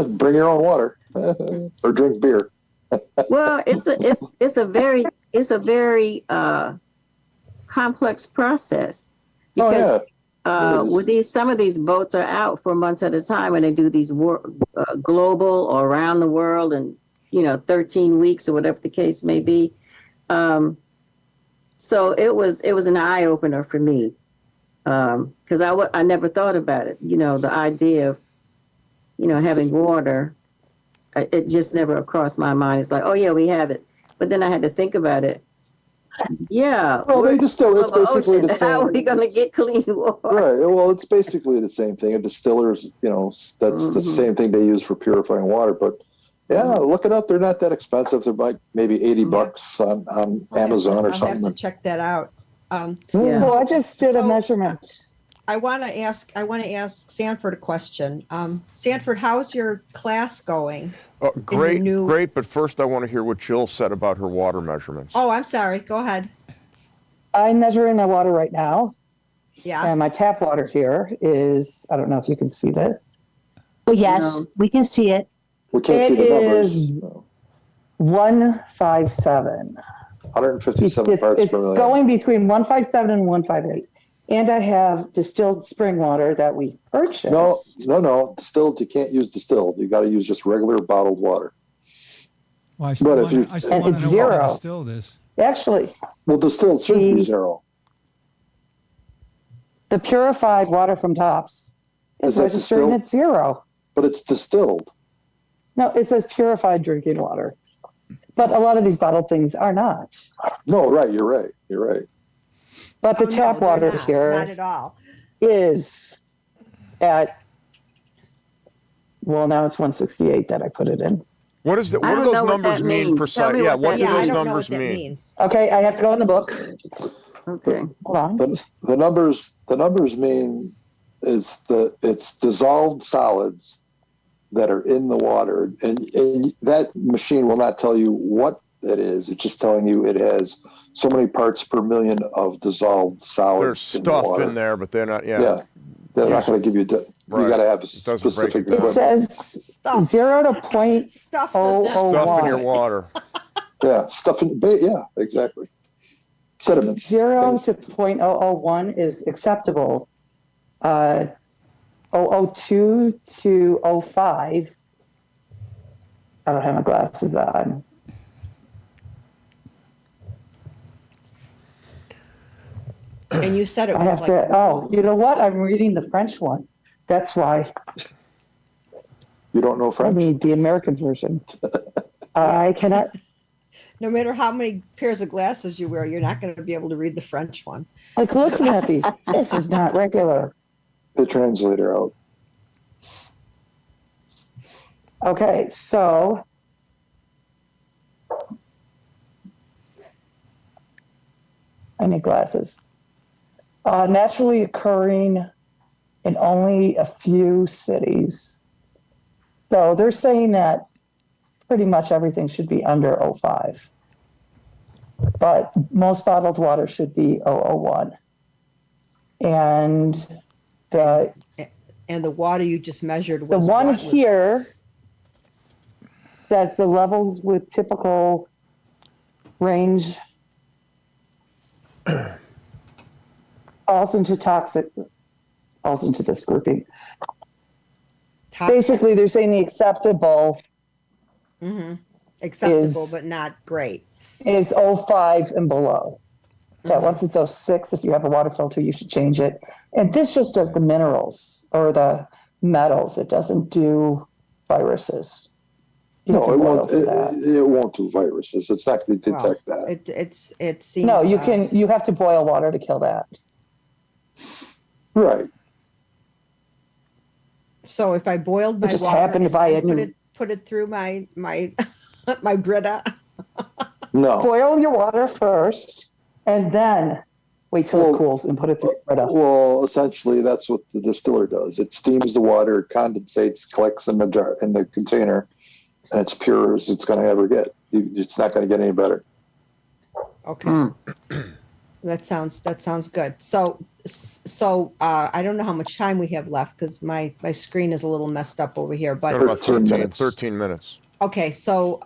Bring your own water or drink beer.
Well, it's a very complex process.
Oh yeah. It is.
With some of these boats are out for months at a time, and they do these global or around the world, and 13 weeks or whatever the case may be. So it was an eye opener for me, because I never thought about it. The idea of having water, it just never crossed my mind. It's like, oh yeah, we have it, but then I had to think about it. Yeah.
Well, they distill. It's
Of the
basically
ocean.
the same.
How are we going to get clean water?
Right. Well, it's basically the same thing. A distiller's, that's the same thing they use for purifying water. But yeah, look it up. They're not that expensive. They're like maybe $80 on Amazon or
I'll
something.
have to check that out.
Yeah.
So I just did a
So-
measurement.
I want to ask Sanford a question. Sanford, how's your class going?
Great,
new-
great. But first, I want to hear what Jill said about her water measurements.
Oh, I'm sorry. Go ahead.
I'm measuring my water right now,
Yeah.
and my tap water here is, I don't know if you can see this.
Well, yes,
No.
we can see it.
We can't
It
see the numbers.
is 157.
157 parts
It's
per million.
going between 157 and 158. And I have distilled spring water that we purchased.
No. Distilled, you can't use distilled. You got to use just regular bottled water.
Well, I still
But if
want to
you-
know
And
what
it's
the
zero.
distilled is.
Actually,
Well, distilled should be zero.
the purified water from Tops
Is
is
that
registered
distilled?
at zero.
But it's distilled.
No, it says purified drinking water. But a lot of these bottled things are not.
No, right. You're right. You're right.
But the
Oh, no,
tap
they're
water
not.
here
Not at all.
is at, well, now it's 168 that I put it in.
What is the,
I
what do
don't
those
know what
numbers
that
mean
means.
precise?
Tell me
Yeah,
what
what
that
do
Yeah, I
those
don't know
numbers
what that
mean?
means.
Okay, I have to go in the book.
Okay.
Hold on.
The numbers mean it's dissolved solids that are in the water, and that machine will not tell you what it is. It's just telling you it has so many parts per million of dissolved solids.
There's stuff
in, the water.
in there, but they're not.
Yeah, they're not going to give you.
Right.
You got to have
It doesn't break
specific
it down.
It
equipment.
says
Stuff.
0 to point.
Stuff.
Oh,
does not-
oh,
Stuff in
why?
your water.
Yeah, stuff in. Yeah, exactly. Sediments.
0
things.
to 0.001 is acceptable. 002 to 05. I don't have my glasses on.
And you said it
I
was
have
like,
to, oh, you know what? I'm reading the French one. That's why
You don't know
I
French?
need the American version. I cannot,
no matter how many pairs of glasses you wear, you're not going to be able to read the French one.
like looking at these, this is not regular.
The translator out.
Okay, so I need glasses. Naturally occurring in only a few cities. So they're saying that pretty much everything should be under O5. But most bottled water should be 001. And the
And the water you just measured
the
was
one
what?
here that the levels with typical range falls into this grouping. Basically, they're saying the acceptable
acceptable,
is-
but not great.
is 05 and below. That once it's 06, if you have a water filter, you should change it. And this just does the minerals or the metals. It doesn't do viruses. You have
No,
to
it
boil
won't.
for that.
It won't do viruses. It's not going to
Well,
detect that.
it seems.
No, you have to boil water to kill that.
Right.
So if I boiled my
just
water
happened to
and
buy
then
a new-
put it through my my Brita.
No.
Boil your water first and then wait till
Well-
it cools and put it through Brita.
Well, essentially, that's what the distiller does. It steams the water, condensates, collects in the jar, in the container, and it's pure as it's going to ever get. It's not going to get any better.
Okay. That sounds good. So I don't know how much time we have left because my screen is a little messed up over here.
Got
But
about
13
minutes.
okay, so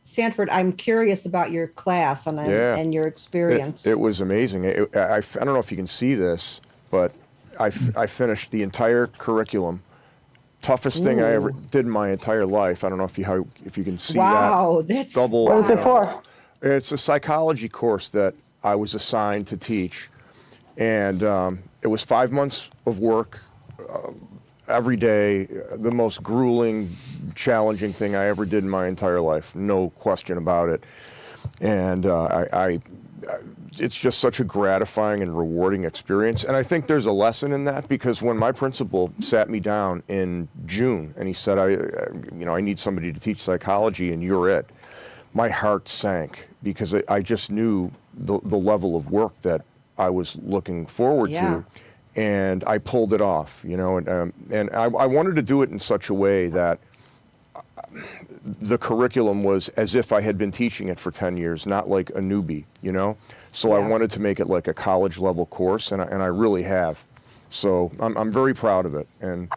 Sanford, I'm curious about your class and
Yeah.
and your experience.
It was amazing. I don't know if you can see this, but I finished the entire curriculum. Toughest thing I ever did in my entire life. I don't know if you can see that.
Wow, that's
Double.
What is it for?
It's a psychology course that I was assigned to teach, and it was 5 months of work every day. The most grueling, challenging thing I ever did in my entire life, no question about it. And it's just such a gratifying and rewarding experience. And I think there's a lesson in that because when my principal sat me down in June and he said, I need somebody to teach psychology and you're it, my heart sank because I just knew the level of work that I was looking forward to. And I pulled it off, and I wanted to do it in such a way that the curriculum was as if I had been teaching it for 10 years, not like a newbie, So I wanted to make it like a college level course, and I really have. So I'm very proud of it, and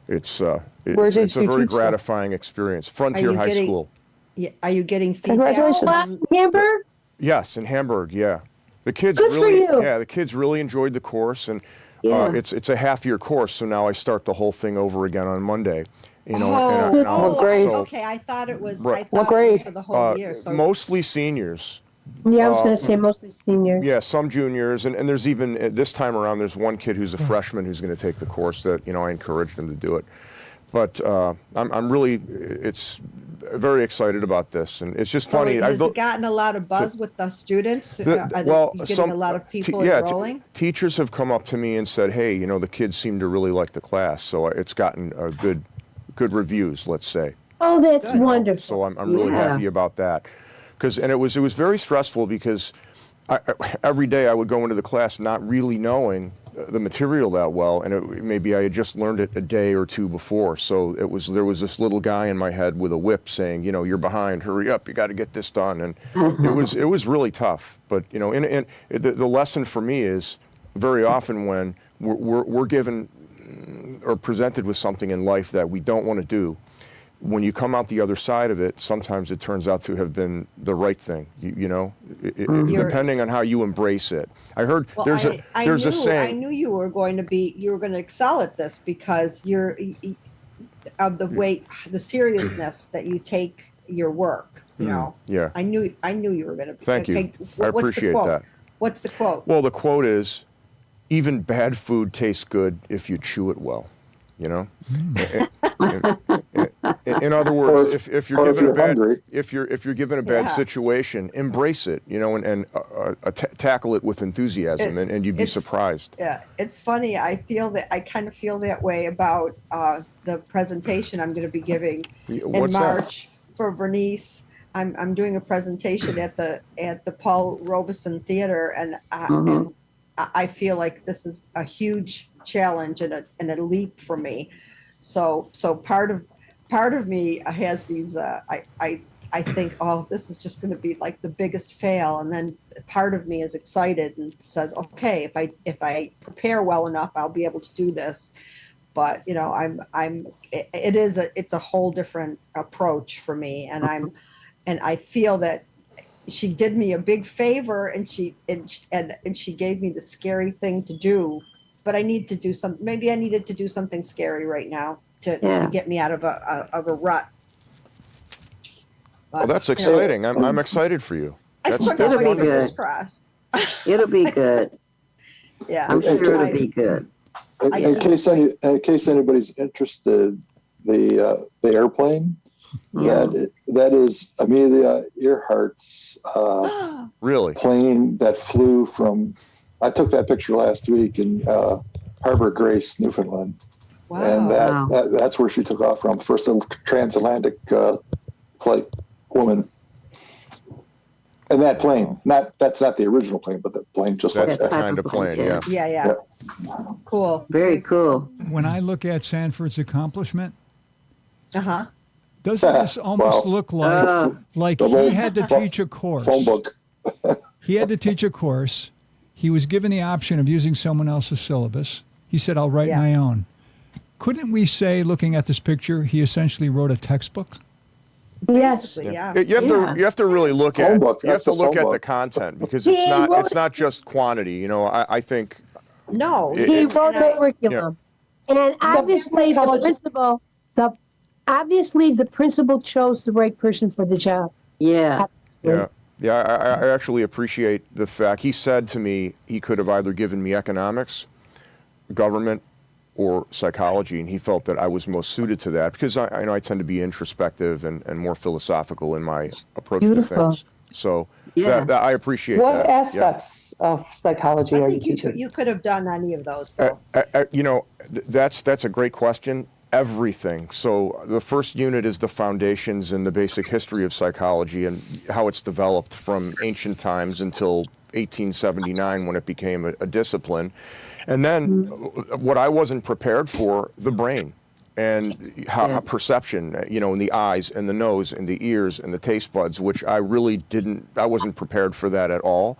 it's a very gratifying experience. Frontier High School.
Yeah, are you getting feedback?
Congratulations.
Hamburg?
Yes, in Hamburg. Yeah, the kids
Good for
really.
you.
Yeah, the kids really enjoyed the course, and
Yeah.
it's a half-year course. So now I start the whole thing over again on Monday.
Oh,
grade?
okay. I thought it was.
Right.
I
What
thought it was
grade?
for the whole year. So
mostly seniors.
Yeah, I was going to say mostly seniors.
Yeah, some juniors, and there's even this time around. There's one kid who's a freshman who's going to take the course. That I encouraged him to do it. But I'm really very excited about this, and it's just
So
funny.
has it gotten a lot of buzz with the students? Are you getting a lot of people enrolling?
Teachers have come up to me and said, "Hey, the kids seem to really like the class." So it's gotten good reviews, let's say.
Oh, that's wonderful.
So I'm really happy about that, and it was very stressful because every day I would go into the class not really knowing the material that well, and maybe I had just learned it a day or two before. So there was this little guy in my head with a whip saying, "You're behind. Hurry up! You got to get this done." And it was really tough. But and the lesson for me is very often when we're given or presented with something in life that we don't want to do, when you come out the other side of it, sometimes it turns out to have been the right thing. Depending on how you embrace it. I heard there's a saying.
I knew you were going to excel at this because you're of the seriousness that you take your work.
Yeah.
I knew you were going to be.
Thank you. I appreciate that.
What's the quote?
Well, the quote is, even bad food tastes good if you chew it well. You know, in other words, if you're given a bad
hungry.
if you're given a bad situation, embrace it. You know, and tackle it with enthusiasm, and you'd be surprised.
Yeah, it's funny. I kind of feel that way about the presentation I'm going to be giving in March for Bernice. I'm doing a presentation at the Paul Robeson Theater, and I feel like this is a huge challenge and a leap for me. So part of me has these. I think, oh, this is just going to be like the biggest fail, and then part of me is excited and says, okay, if I prepare well enough, I'll be able to do this. But you know, it's a whole different approach for me, and I feel that she did me a big favor, and she gave me the scary thing to do. But I need to do something. Maybe I needed to do something scary right now to get me out of a rut. But,
well, that's exciting. I'm excited for you.
I still got my fingers crossed.
It'll be good.
Yeah,
I'm sure it'll be good.
In case anybody's interested, the airplane that is Amelia Earhart's
really
plane that flew from. I took that picture last week in Harbor Grace, Newfoundland.
Wow.
And that's where she took off from. First transatlantic flight woman. And that plane, that's not the original plane, but the plane just
that's
like
the
that.
kind of plane, yeah.
Yeah. Cool.
Very cool.
When I look at Sanford's accomplishment,
Uh-huh.
doesn't this almost look like he had to teach a course?
Phone book.
He had to teach a course. He was given the option of using someone else's syllabus. He said, I'll write my own. Couldn't we say, looking at this picture, he essentially wrote a textbook?
Yes.
Yeah.
You have to really look
Phone
at
book.
you have
That's
to
a
look
phone
at
book.
the content, because
He
it's
wrote-
not just quantity. You know, I think
No.
He wrote the
and I-
curriculum. And obviously the principal chose the right person for the job.
Yeah.
Yeah, I actually appreciate the fact he said to me he could have either given me economics, government, or psychology, and he felt that I was most suited to that because I tend to be introspective and more philosophical in my approach to things. So that I appreciate
What
that.
aspects of psychology
I
are you
think
teaching?
you could have done any of those, though.
You know, that's a great question. Everything. So the first unit is the foundations and the basic history of psychology and how it's developed from ancient times until 1879 when it became a discipline. And then what I wasn't prepared for, the brain and how perception, you know, in the eyes and the nose and the ears and the taste buds, which I wasn't prepared for that at all.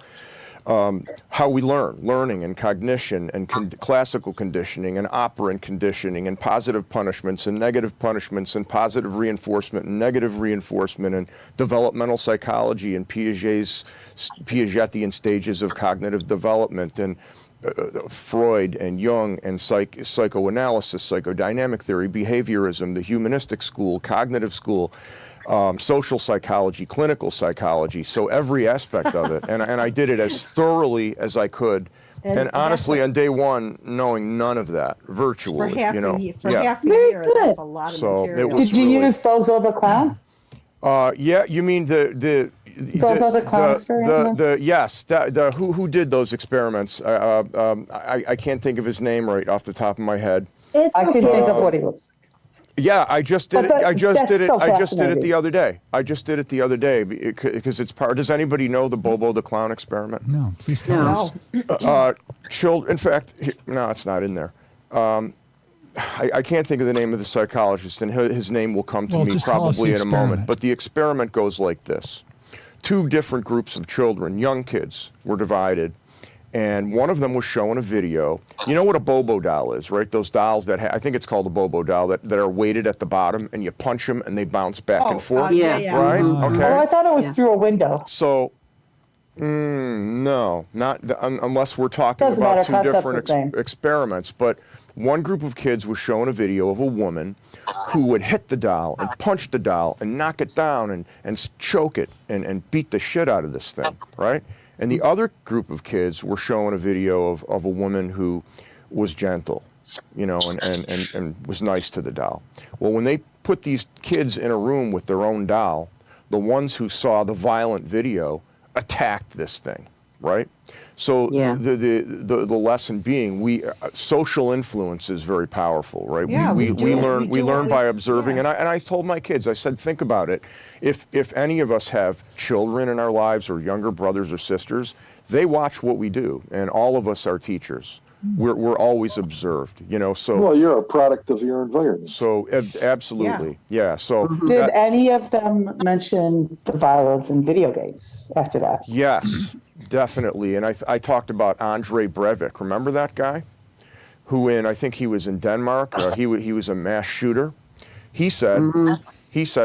How we learning and cognition and classical conditioning and operant conditioning and positive punishments and negative punishments and positive reinforcement and negative reinforcement and developmental psychology and Piagetian stages of cognitive development and Freud and Jung and psychoanalysis, psychodynamic theory, behaviorism, the humanistic school, cognitive school, social psychology, clinical psychology, so every aspect of it. And I did it as thoroughly as I could. And honestly, on day one, knowing none of that, virtually,
For half
you know.
a year, that's a lot of
So
material.
it was
Did you
really,
use Bozo the Clown?
yeah, you mean
Bozo the Clown experiments?
yes, who did those experiments? I can't think of his name right off the top of my head.
I can think of what he looks like.
Yeah, I just did it.
But
I just
that's
did it.
so
I just did it
fascinating.
the other day. I just did it the other day because it's part. Does anybody know the Bobo the Clown experiment?
No, please tell us.
No.
Children. In fact, no, it's not in there. I can't think of the name of the psychologist, and his name will come to
Well,
me
just tell us
probably
the
in a moment.
experiment.
But the experiment goes like this: 2 different groups of children, young kids, were divided. And one of them was showing a video. You know what a Bobo doll is, right? Those dolls that I think it's called a Bobo doll that are weighted at the bottom, and you punch them and they bounce back and forth.
yeah.
Right? Okay.
Oh, I thought it was through a window.
So, no, not unless we're talking
Doesn't
about
matter,
2
concept's
different
the same.
experiments. But one group of kids was showing a video of a woman who would hit the doll and punch the doll and knock it down and choke it and beat the shit out of this thing, right? And the other group of kids were showing a video of a woman who was gentle, you know, and was nice to the doll. Well, when they put these kids in a room with their own doll, the ones who saw the violent video attacked this thing, right? So
Yeah.
the lesson being, social influence is very powerful, right?
Yeah,
we
do.
learn
We do all
by
the-
observing,
yeah.
and I told my kids, I said, think about it. If any of us have children in our lives or younger brothers or sisters, they watch what we do, and all of us are teachers. We're always observed, you know. So
Well, you're a product of your environment.
so absolutely, yeah. So
Did any of them mention the violence in video games after that?
yes, definitely. And I talked about Andre Breivik. Remember that guy? Who I think he was in Denmark. He was a mass shooter. He said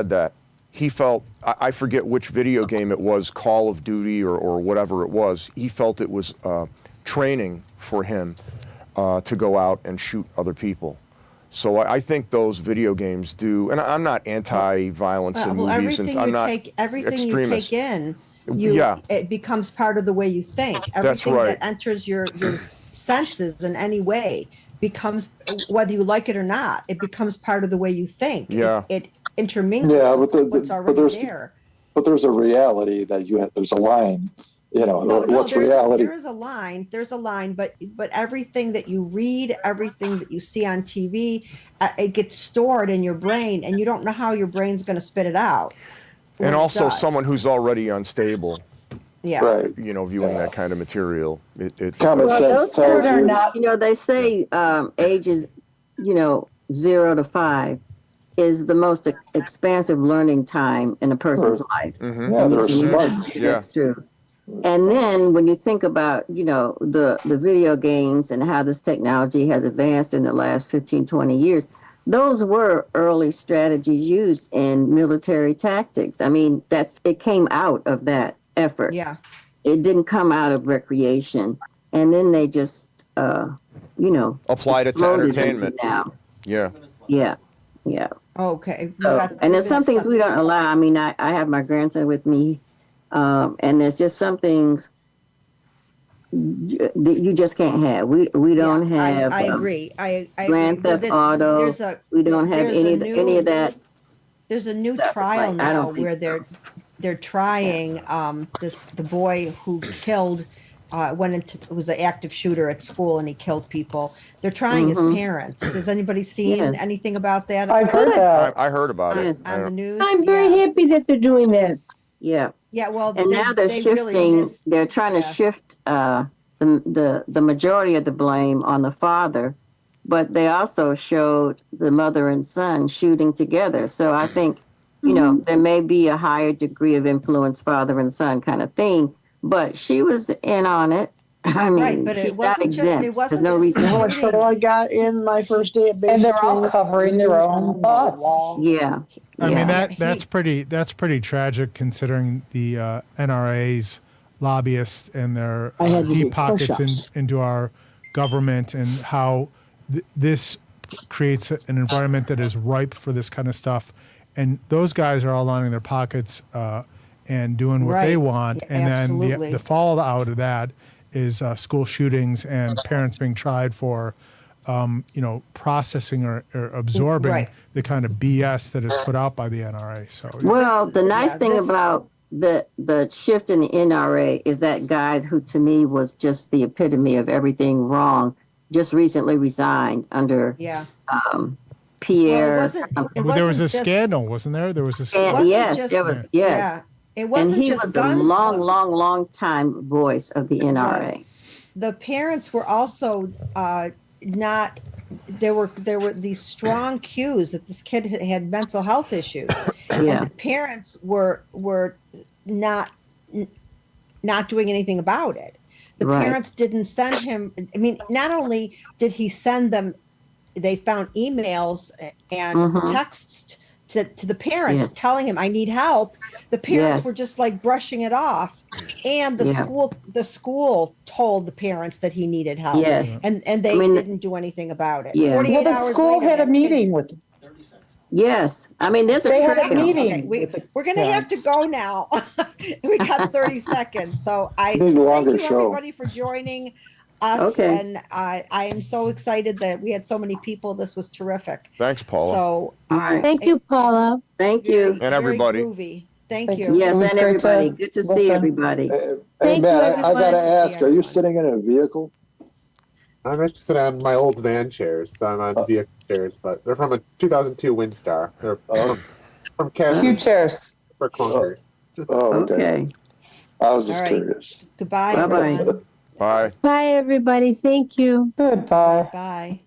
that he felt, I forget which video game it was, Call of Duty or whatever it was. He felt it was training for him to go out and shoot other people. So I think those video games do, and I'm not anti-violence in movies, and I'm not
everything
extremist.
you take in, it becomes part of the way you think. Everything
right.
that enters your senses in any way becomes, whether you like it or not, it becomes part of the way you think.
Yeah.
It intermingles with what's already there.
But there's a reality that there's a line. You know, what's reality?
There is a line. There's a line, but everything that you read, everything that you see on TV, it gets stored in your brain, and you don't know how your brain's going to spit it out.
And also someone who's already unstable,
Yeah.
Right.
you know, viewing that kind of material.
Common
Well,
sense
those
tells
kids are
you.
not, they say ages, 0 to 5 is the most expansive learning time in a person's life.
Yeah, they're smart.
Yeah.
That's true. And then when you think about, the video games and how this technology has advanced in the last 15, 20 years, those were early strategies used in military tactics. I mean, it came out of that effort.
Yeah.
It didn't come out of recreation. And then they just,
Applied it to
exploded into
entertainment.
now.
Yeah.
Yeah. Yeah.
Okay.
And there's some things we don't allow. I mean, I have my grandson with me, and there's just some things that you just can't have. We don't have.
I agree. I
Grand
agree.
Theft Auto. We don't have any of that.
There's a new
stuff. It's
trial
like, I
now
don't think
where they're trying the boy who killed was an active shooter at school and he killed people. They're trying his parents. Has anybody seen
Yes.
anything about that?
I've heard that.
I heard about it.
Yes.
on the news.
I'm very happy that they're doing that.
Yeah.
Yeah, well,
And now they're
they
shifting.
Really miss,
they're trying to shift the majority of the blame on the father, but they also showed the mother and son shooting together. So I think there may be a higher degree of influence, father and son kind of thing. But she was in on it. I mean,
right, but
she's
it
not
wasn't just.
exempt.
It wasn't
There's no
just
reason.
How much trouble I got in my first day at basic
And they're all
training.
covering their own butts.
Yeah.
I mean
Yeah.
that's pretty tragic considering the NRA's lobbyists and their
I had to
deep
do
pockets
push-ups.
into our government and how this creates an environment that is ripe for this kind of stuff. And those guys are all lining their pockets and doing what they
Right.
want.
Yeah,
And
absolutely.
then the fallout of that is school shootings and parents being tried for processing or absorbing
Right.
the kind of BS that is put out by the NRA. So
Well, the nice
yeah,
thing
this-
about the shift in the NRA is that guy who to me was just the epitome of everything wrong, just recently resigned under
Yeah.
Pierre.
Well, it
Well, there was a
wasn't just-
scandal, wasn't there? There was a
it
scandal.
wasn't
Yes,
just-
there was. Yes.
Yeah. It
And
wasn't
he
just
was the
guns.
long time voice of the NRA.
The parents were also not. There were these strong cues that this kid had mental health issues,
Yeah.
and the parents were not doing anything about it. The
Right.
parents didn't send him. I mean, not only did he send them, they found emails and texts to the parents
Yes.
telling him, "I need help." The parents
Yes.
were just like brushing it off, and the school told the parents that he needed help.
Yes.
and they
I mean,
didn't do anything about it.
Yeah.
48
Well, the
hours
school
later,
had a
that kid-
meeting with
Yes, I mean, there's a
They had a
trail.
meeting.
Okay,
with the
we're going to have to
parents.
go now. We got 30 seconds. So I
Need a
thank
longer
you
show.
everybody for joining us.
Okay.
And I am so excited that we had so many people. This was terrific.
Thanks, Paula.
So
All right.
Thank you, Paula.
Thank you.
And everybody.
Very groovy. Thank
Thank
you.
you.
Yes,
It was
and
great to
everybody. Good to see
listen.
everybody.
Hey,
Thank
Matt,
you,
I
everyone.
gotta
Nice to see
ask, are you
everyone.
sitting in a vehicle?
I'm actually sitting on my old van chairs, so I'm on vehicle chairs, but they're from a 2002 Windstar. They're from
Few
Cashman's
chairs.
for clunkers.
Oh, okay.
Okay.
I was just
All right.
curious.
Goodbye,
Bye-bye.
everyone.
Bye.
Bye, everybody. Thank you.
Goodbye.
Bye.